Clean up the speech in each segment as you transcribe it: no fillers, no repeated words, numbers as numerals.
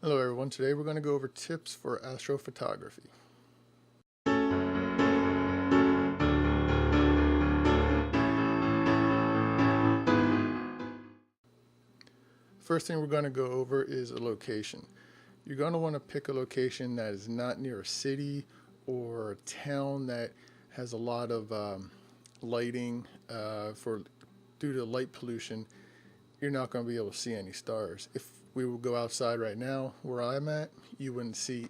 Hello everyone, today we're going to go over tips for astrophotography. First thing we're going to go over is a location. You're going to want to pick a location that is not near a city or a town that has a lot of lighting due to light pollution. You're not going to be able to see any stars. If we would go outside right now where I'm at, you wouldn't see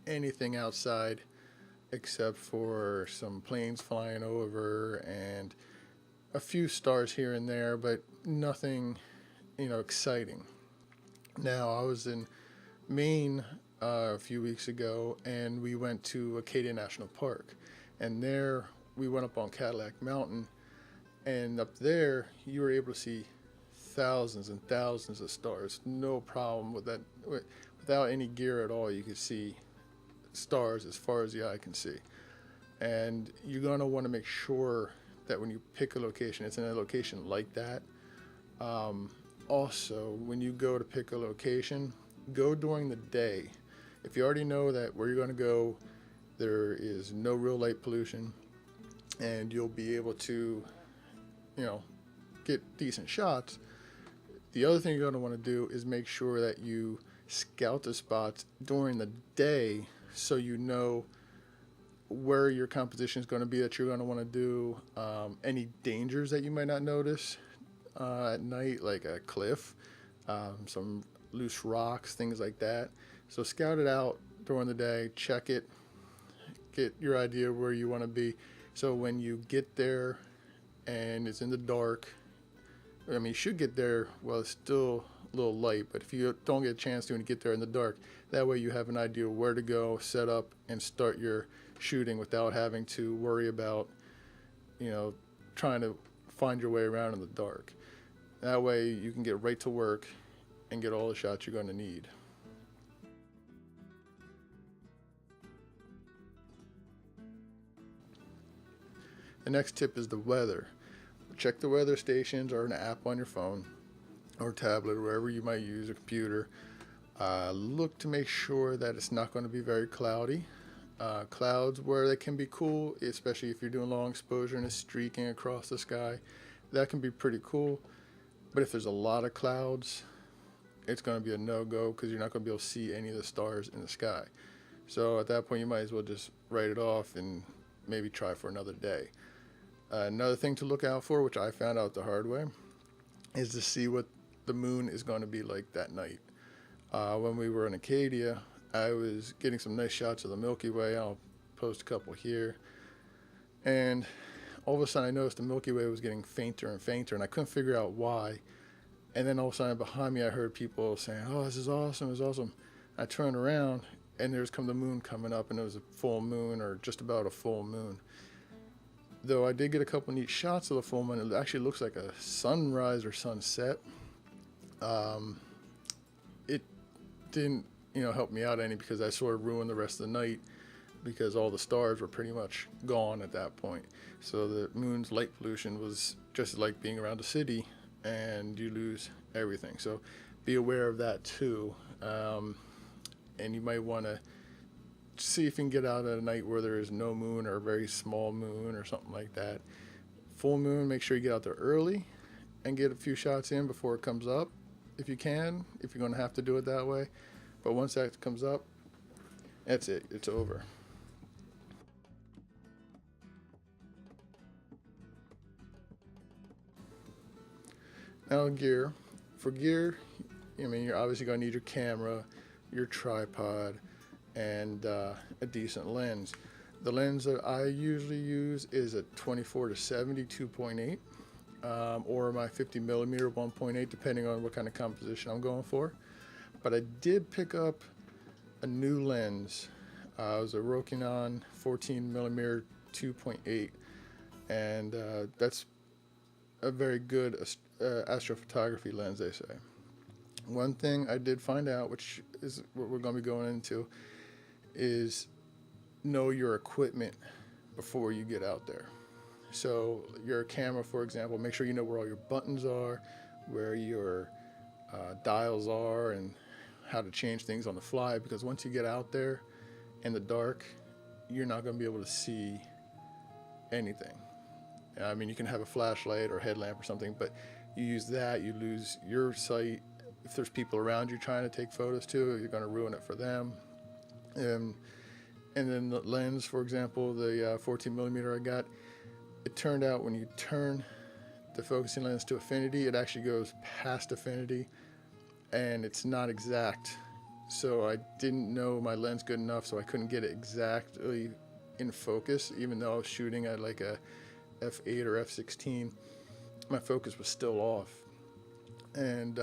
anything outside except for some planes flying over and a few stars here and there, but nothing, exciting. Now, I was in Maine a few weeks ago, and we went to Acadia National Park, and there we went up on Cadillac Mountain, and up there you were able to see thousands and thousands of stars. No problem with that. Without any gear at all, you could see stars as far as the eye can see. And you're going to want to make sure that when you pick a location, it's in a location like that. Also, when you go to pick a location, go during the day. If you already know that where you're going to go, there is no real light pollution, and you'll be able to, get decent shots. The other thing you're going to want to do is make sure that you scout the spots during the day so you know where your composition is going to be that you're going to want to do, any dangers that you might not notice at night, like a cliff, some loose rocks, things like that. So scout it out during the day, check it, get your idea of where you want to be. So when you get there and it's in the dark, you should get there while it's still a little light, but if you don't get a chance to when you get there in the dark, that way you have an idea of where to go, set up, and start your shooting without having to worry about, trying to find your way around in the dark. That way you can get right to work and get all the shots you're going to need. The next tip is the weather. Check the weather stations or an app on your phone or tablet or wherever you might use a computer. Look to make sure that it's not going to be very cloudy. Clouds where they can be cool, especially if you're doing long exposure and it's streaking across the sky, that can be pretty cool. But if there's a lot of clouds, it's going to be a no-go because you're not going to be able to see any of the stars in the sky. So at that point you might as well just write it off and maybe try for another day. Another thing to look out for, which I found out the hard way, is to see what the moon is going to be like that night. When we were in Acadia, I was getting some nice shots of the Milky Way. I'll post a couple here. And all of a sudden I noticed the Milky Way was getting fainter and fainter, and I couldn't figure out why. And then all of a sudden behind me I heard people saying, "Oh, this is awesome, this is awesome." I turned around and there's the moon coming up, and it was a full moon, or just about a full moon. Though I did get a couple neat shots of the full moon. It actually looks like a sunrise or sunset. It didn't, help me out any because I sort of ruined the rest of the night because all the stars were pretty much gone at that point. So the moon's light pollution was just like being around a city, and you lose everything. So be aware of that too. And you might want to see if you can get out at a night where there is no moon or a very small moon or something like that. Full moon, make sure you get out there early and get a few shots in before it comes up if you can, if you're going to have to do it that way. But once that comes up, that's it, it's over. Now gear. For gear, you're obviously going to need your camera, your tripod, and a decent lens. The lens that I usually use is a 24 to 70 2.8, or my 50 millimeter 1.8, depending on what kind of composition I'm going for. But I did pick up a new lens. It was a Rokinon 14 millimeter 2.8, and that's a very good astrophotography lens, they say. One thing I did find out, which is what we're going to be going into, is know your equipment before you get out there. So your camera, for example, make sure you know where all your buttons are, where your dials are, and how to change things on the fly, because once you get out there in the dark, you're not going to be able to see anything. I mean, you can have a flashlight or headlamp or something, but you use that, you lose your sight. If there's people around you trying to take photos too, you're going to ruin it for them. And then the lens, for example, the 14 millimeter I got, it turned out when you turn the focusing lens to affinity, it actually goes past affinity, and it's not exact. So I didn't know my lens good enough, so I couldn't get it exactly in focus, even though I was shooting at like a f8 or f16. My focus was still off. And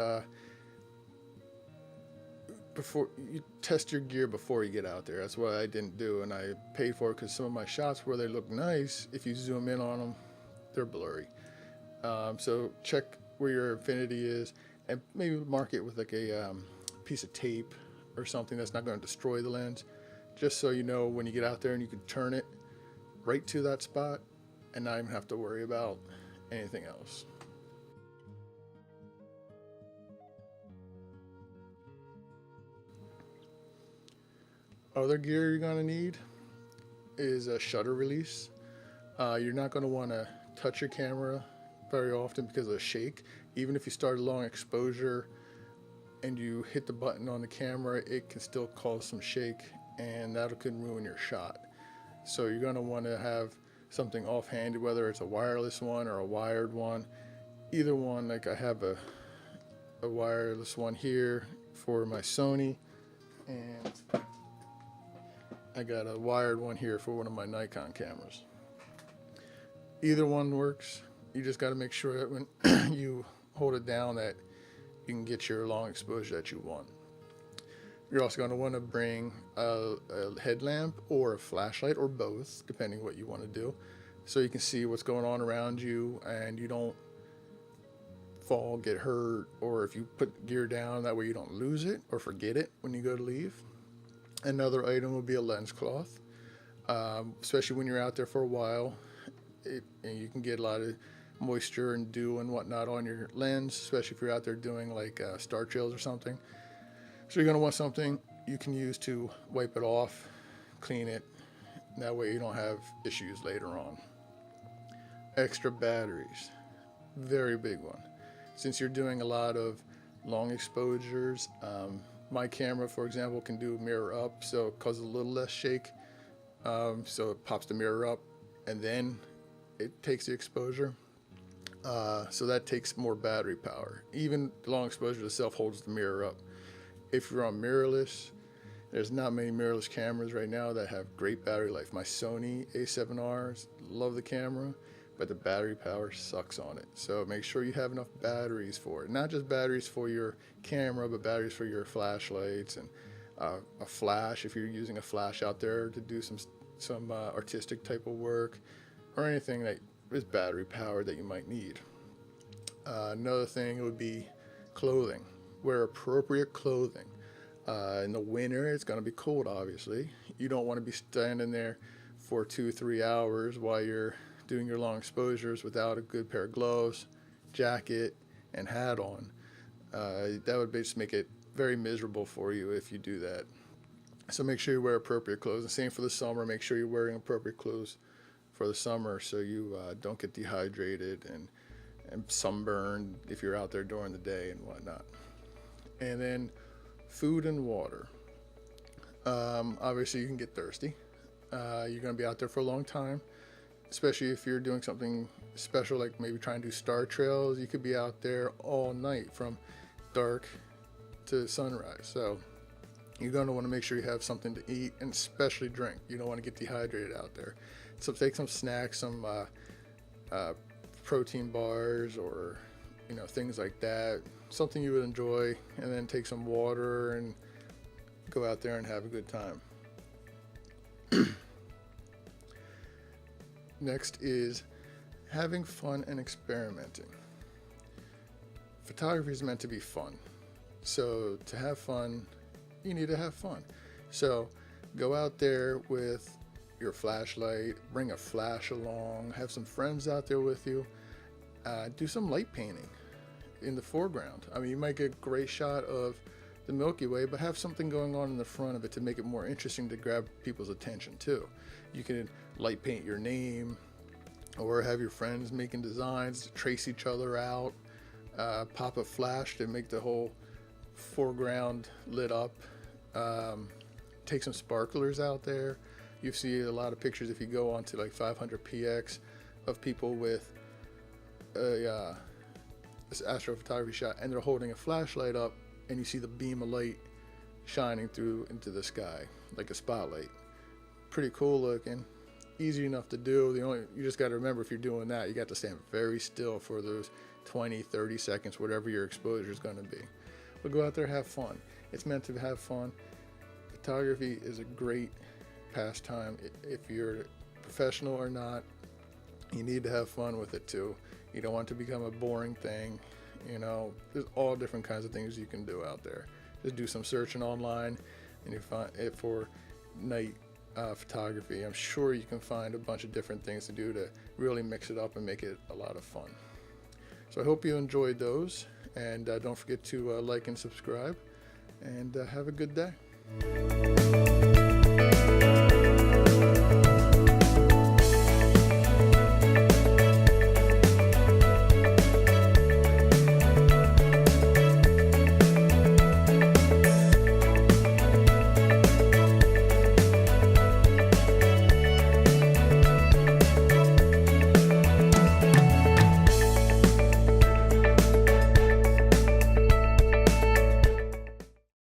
before you test your gear before you get out there, that's what I didn't do, and I paid for it, because some of my shots where they look nice, if you zoom in on them, they're blurry. So check where your infinity is, and maybe mark it with like a piece of tape or something that's not going to destroy the lens, just so you know when you get out there and you can turn it right to that spot and not even have to worry about anything else. Other gear you're going to need is a shutter release. You're not going to want to touch your camera very often because of the shake. Even if you start a long exposure and you hit the button on the camera, it can still cause some shake, and that can ruin your shot. So you're going to want to have something offhanded, whether it's a wireless one or a wired one. Either one. Like I have a wireless one here for my Sony, and I got a wired one here for one of my Nikon cameras. Either one works. You just got to make sure that when you hold it down that you can get your long exposure that you want. You're also going to want to bring a headlamp or a flashlight, or both, depending what you want to do, so you can see what's going on around you and you don't fall, get hurt, or if you put gear down, that way you don't lose it or forget it when you go to leave. Another item would be a lens cloth, especially when you're out there for a while. And you can get a lot of moisture and dew and whatnot on your lens, especially if you're out there doing like star trails or something. So you're going to want something you can use to wipe it off, clean it. That way you don't have issues later on. Extra batteries, very big one. Since you're doing a lot of long exposures, my camera, for example, can do mirror up, so it causes a little less shake. So it pops the mirror up and then it takes the exposure. So that takes more battery power. Even the long exposure itself holds the mirror up. If you're on mirrorless, there's not many mirrorless cameras right now that have great battery life. My Sony A7Rs, love the camera, but the battery power sucks on it. So make sure you have enough batteries for it. Not just batteries for your camera, but batteries for your flashlights, and a flash if you're using a flash out there to do some artistic type of work, or anything that is battery powered that you might need. Another thing would be clothing. Wear appropriate clothing. In the winter, it's going to be cold, obviously. You don't want to be standing there for 2-3 hours while you're doing your long exposures without a good pair of gloves, jacket, and hat on. That would just make it very miserable for you if you do that. So make sure you wear appropriate clothes. And same for the summer. Make sure you're wearing appropriate clothes for the summer so you don't get dehydrated and sunburned if you're out there during the day and whatnot. And then food and water. Obviously you can get thirsty. You're going to be out there for a long time, especially if you're doing something special, like maybe trying to do star trails. You could be out there all night from dark to sunrise. So you're going to want to make sure you have something to eat, and especially drink. You don't want to get dehydrated out there. So take some snacks, some protein bars, or things like that, something you would enjoy, and then take some water and go out there and have a good time. Next is having fun and experimenting. Photography is meant to be fun. So to have fun, you need to have fun. So go out there with your flashlight, bring a flash along, have some friends out there with you. Do some light painting in the foreground. I mean, you might get a great shot of the Milky Way, but have something going on in the front of it to make it more interesting to grab people's attention too. You can light paint your name, or have your friends making designs to trace each other out, pop a flash to make the whole foreground lit up, take some sparklers out there. You see a lot of pictures if you go onto like 500px of people with this astrophotography shot, and they're holding a flashlight up, and you see the beam of light shining through into the sky like a spotlight. Pretty cool looking, easy enough to do. You just got to remember, if you're doing that, you got to stand very still for those 20-30 seconds, whatever your exposure is going to be. But go out there, have fun. It's meant to have fun. Photography is a great pastime. If you're professional or not, you need to have fun with it too. You don't want it to become a boring thing. You know, there's all different kinds of things you can do out there. Just do some searching online and you find it for night photography. I'm sure you can find a bunch of different things to do to really mix it up and make it a lot of fun. So I hope you enjoyed those, and don't forget to like and subscribe, and have a good day.